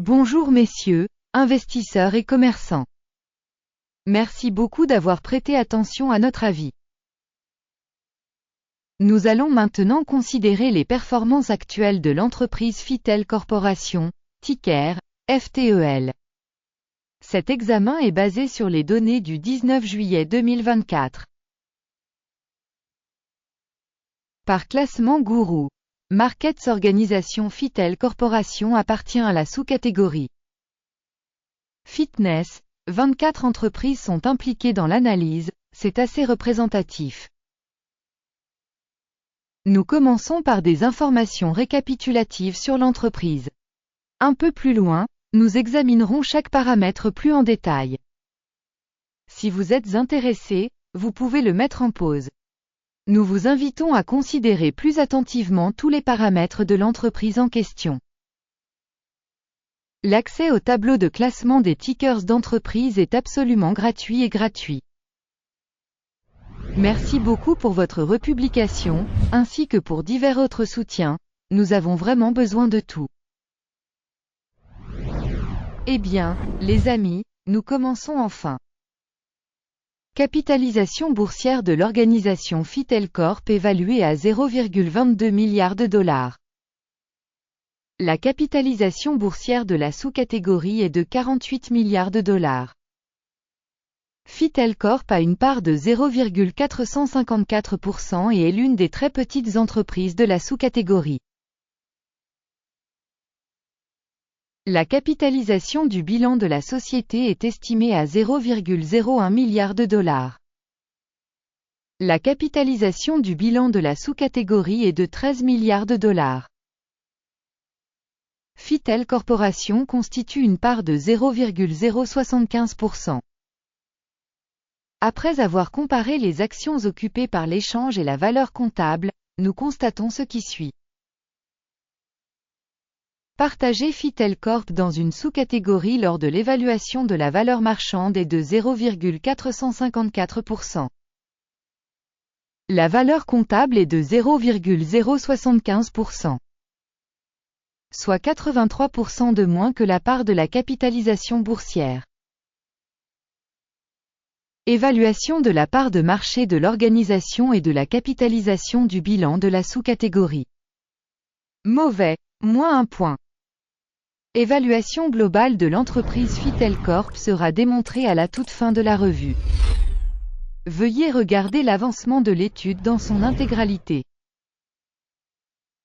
Bonjour messieurs, investisseurs et commerçants. Merci beaucoup d'avoir prêté attention à notre avis. Nous allons maintenant considérer les performances actuelles de l'entreprise FITEL Corporation, ticker FTEL. Cet examen est basé sur les données du 19 juillet 2024. Par classement Gourou, Markets Organisation FITEL Corporation appartient à la sous-catégorie Fitness. 24 entreprises sont impliquées dans l'analyse, c'est assez représentatif. Nous commençons par des informations récapitulatives sur l'entreprise. Un peu plus loin, nous examinerons chaque paramètre plus en détail. Si vous êtes intéressé, vous pouvez le mettre en pause. Nous vous invitons à considérer plus attentivement tous les paramètres de l'entreprise en question. L'accès au tableau de classement des tickers d'entreprise est absolument gratuit et gratuit. Merci beaucoup pour votre republication, ainsi que pour divers autres soutiens, nous avons vraiment besoin de tout. Eh bien, les amis, nous commençons enfin. Capitalisation boursière de l'organisation FITEL Corp évaluée à 0,22 milliards de dollars. La capitalisation boursière de la sous-catégorie est de 48 milliards de dollars. FITEL Corp a une part de 0,454% et est l'une des très petites entreprises de la sous-catégorie. La capitalisation du bilan de la société est estimée à 0,01 milliard de dollars. La capitalisation du bilan de la sous-catégorie est de 13 milliards de dollars. FITEL Corporation constitue une part de 0,075%. Après avoir comparé les actions occupées par l'échange et la valeur comptable, nous constatons ce qui suit. Partager FITEL Corp dans une sous-catégorie lors de l'évaluation de la valeur marchande est de 0,454%. La valeur comptable est de 0,075%. Soit 83% de moins que la part de la capitalisation boursière. Évaluation de la part de marché de l'organisation et de la capitalisation du bilan de la sous-catégorie. Mauvais, moins 1 point. Évaluation globale de l'entreprise FITEL Corp sera démontrée à la toute fin de la revue. Veuillez regarder l'avancement de l'étude dans son intégralité.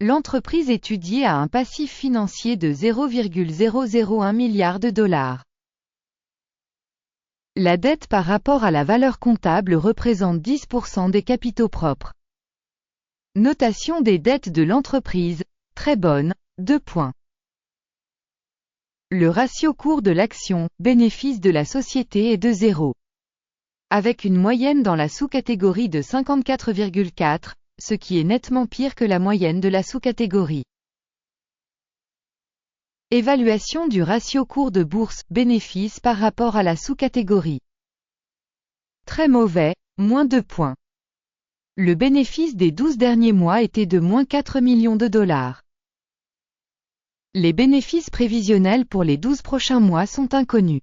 L'entreprise étudiée a un passif financier de 0,001 milliard de dollars. La dette par rapport à la valeur comptable représente 10% des capitaux propres. Notation des dettes de l'entreprise, très bonne, 2 points. Le ratio cours de l'action, bénéfice de la société est de 0. Avec une moyenne dans la sous-catégorie de 54,4, ce qui est nettement pire que la moyenne de la sous-catégorie. Évaluation du ratio cours de bourse, bénéfice par rapport à la sous-catégorie. Très mauvais, moins 2 points. Le bénéfice des 12 derniers mois était de moins 4 millions de dollars. Les bénéfices prévisionnels pour les 12 prochains mois sont inconnus.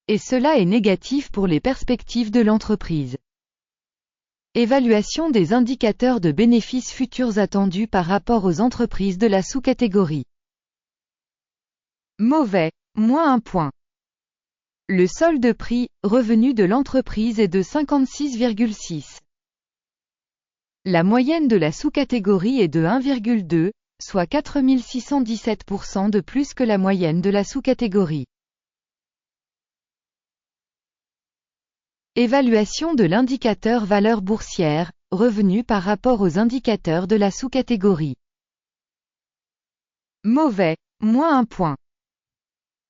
Et cela est négatif pour les perspectives de l'entreprise. Évaluation des indicateurs de bénéfices futurs attendus par rapport aux entreprises de la sous-catégorie. Mauvais, moins 1 point. Le solde prix, revenu de l'entreprise est de 56,6. La moyenne de la sous-catégorie est de 1,2, soit 4617% de plus que la moyenne de la sous-catégorie. Évaluation de l'indicateur valeur boursière, revenu par rapport aux indicateurs de la sous-catégorie. Mauvais, moins 1 point.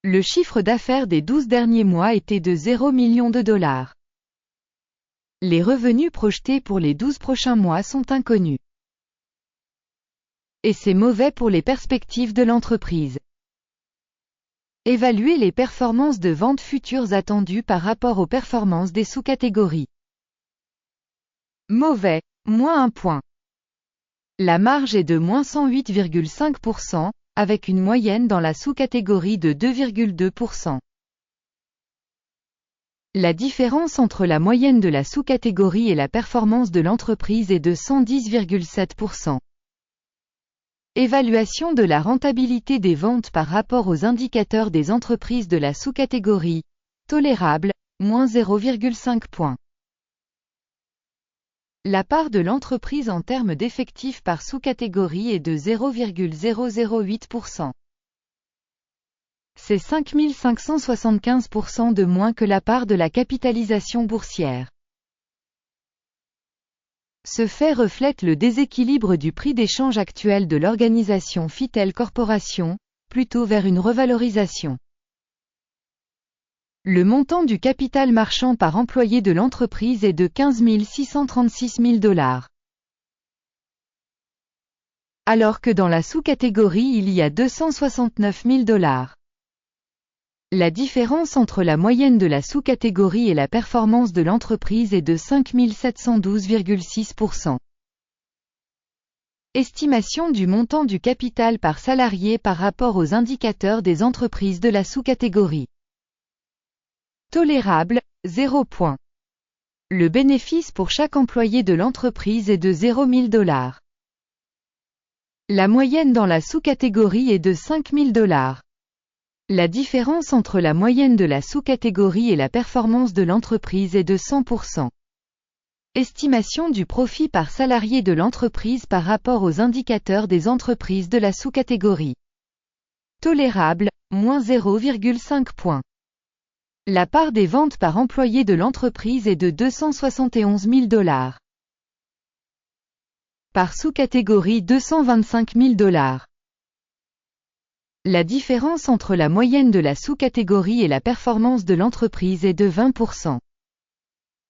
Le chiffre d'affaires des 12 derniers mois était de 0 millions de dollars. Les revenus projetés pour les 12 prochains mois sont inconnus. Et c'est mauvais pour les perspectives de l'entreprise. Évaluer les performances de ventes futures attendues par rapport aux performances des sous-catégories. Mauvais, moins 1 point. La marge est de moins 108,5%, avec une moyenne dans la sous-catégorie de 2,2%. La différence entre la moyenne de la sous-catégorie et la performance de l'entreprise est de 110,7%. Évaluation de la rentabilité des ventes par rapport aux indicateurs des entreprises de la sous-catégorie, tolérable, moins 0,5 points. La part de l'entreprise en termes d'effectifs par sous-catégorie est de 0,008%. C'est 5575% de moins que la part de la capitalisation boursière. Ce fait reflète le déséquilibre du prix d'échange actuel de l'organisation Fitel Corporation, plutôt vers une revalorisation. Le montant du capital marchand par employé de l'entreprise est de 15 636 000 $. Alors que dans la sous-catégorie il y a 269 000 $. La différence entre la moyenne de la sous-catégorie et la performance de l'entreprise est de 5 712,6%. Estimation du montant du capital par salarié par rapport aux indicateurs des entreprises de la sous-catégorie. Tolérable, 0 points. Le bénéfice pour chaque employé de l'entreprise est de 0 000 $. La moyenne dans la sous-catégorie est de 5 000 $. La différence entre la moyenne de la sous-catégorie et la performance de l'entreprise est de 100%. Estimation du profit par salarié de l'entreprise par rapport aux indicateurs des entreprises de la sous-catégorie. Tolérable, moins 0,5 points. La part des ventes par employé de l'entreprise est de 271 000 $. Par sous-catégorie 225 000 $. La différence entre la moyenne de la sous-catégorie et la performance de l'entreprise est de 20%.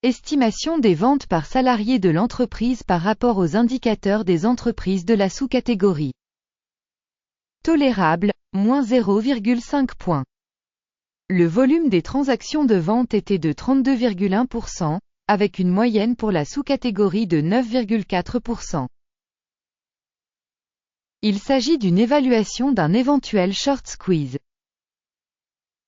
Estimation des ventes par salarié de l'entreprise par rapport aux indicateurs des entreprises de la sous-catégorie. Tolérable, moins 0,5 points. Le volume des transactions de vente était de 32,1%, avec une moyenne pour la sous-catégorie de 9,4%. Il s'agit d'une évaluation d'un éventuel short squeeze.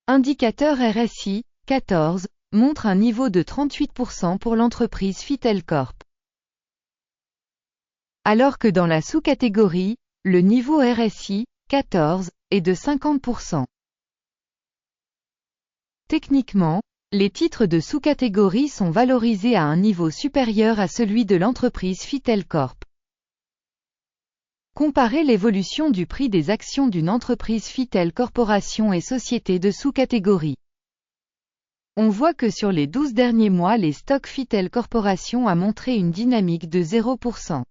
Indicateur RSI, 14, montre un niveau de 38% pour l'entreprise Fitel Corp. Alors que dans la sous-catégorie, le niveau RSI, 14, est de 50%. Techniquement, les titres de sous-catégorie sont valorisés à un niveau supérieur à celui de l'entreprise Fitel Corp. Comparez l'évolution du prix des actions d'une entreprise Fitel Corporation et société de sous-catégorie. On voit que sur les 12 derniers mois les stocks Fitel Corporation a montré une dynamique de 0%.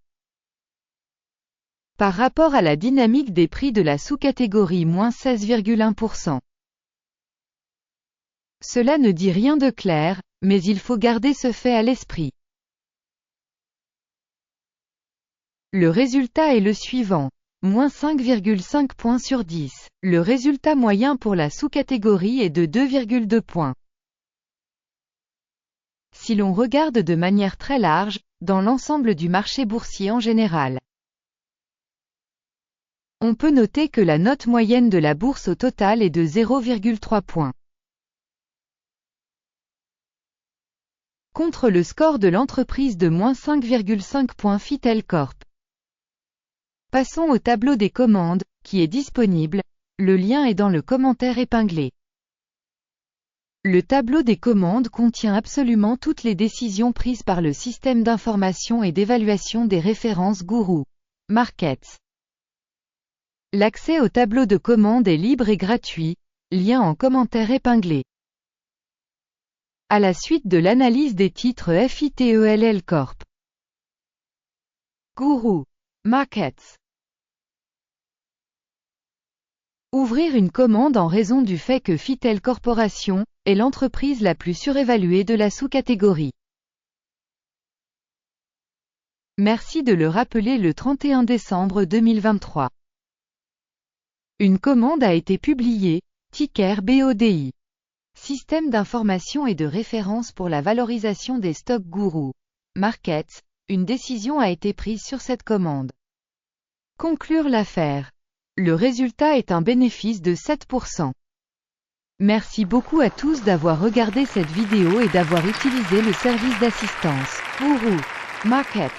Par rapport à la dynamique des prix de la sous-catégorie moins 16,1%. Cela ne dit rien de clair, mais il faut garder ce fait à l'esprit. Le résultat est le suivant. Moins 5,5 points sur 10. Le résultat moyen pour la sous-catégorie est de 2,2 points. Si l'on regarde de manière très large, dans l'ensemble du marché boursier en général, on peut noter que la note moyenne de la bourse au total est de 0,3 points. Contre le score de l'entreprise de moins 5,5 points Fitel Corp. Passons au tableau des commandes, qui est disponible, le lien est dans le commentaire épinglé. Le tableau des commandes contient absolument toutes les décisions prises par le système d'information et d'évaluation des références Guru Markets. L'accès au tableau de commandes est libre et gratuit, lien en commentaire épinglé. À la suite de l'analyse des titres FITELL Corp. Guru Markets. Ouvrir une commande en raison du fait que Fitel Corporation est l'entreprise la plus surévaluée de la sous-catégorie. Merci de le rappeler le 31 décembre 2023. Une commande a été publiée, ticker BODI. Système d'information et de référence pour la valorisation des stocks Guru Markets. Une décision a été prise sur cette commande. Conclure l'affaire. Le résultat est un bénéfice de 7%. Merci beaucoup à tous d'avoir regardé cette vidéo et d'avoir utilisé le service d'assistance Ouro Markets.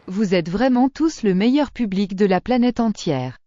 Vous êtes vraiment tous le meilleur public de la planète entière.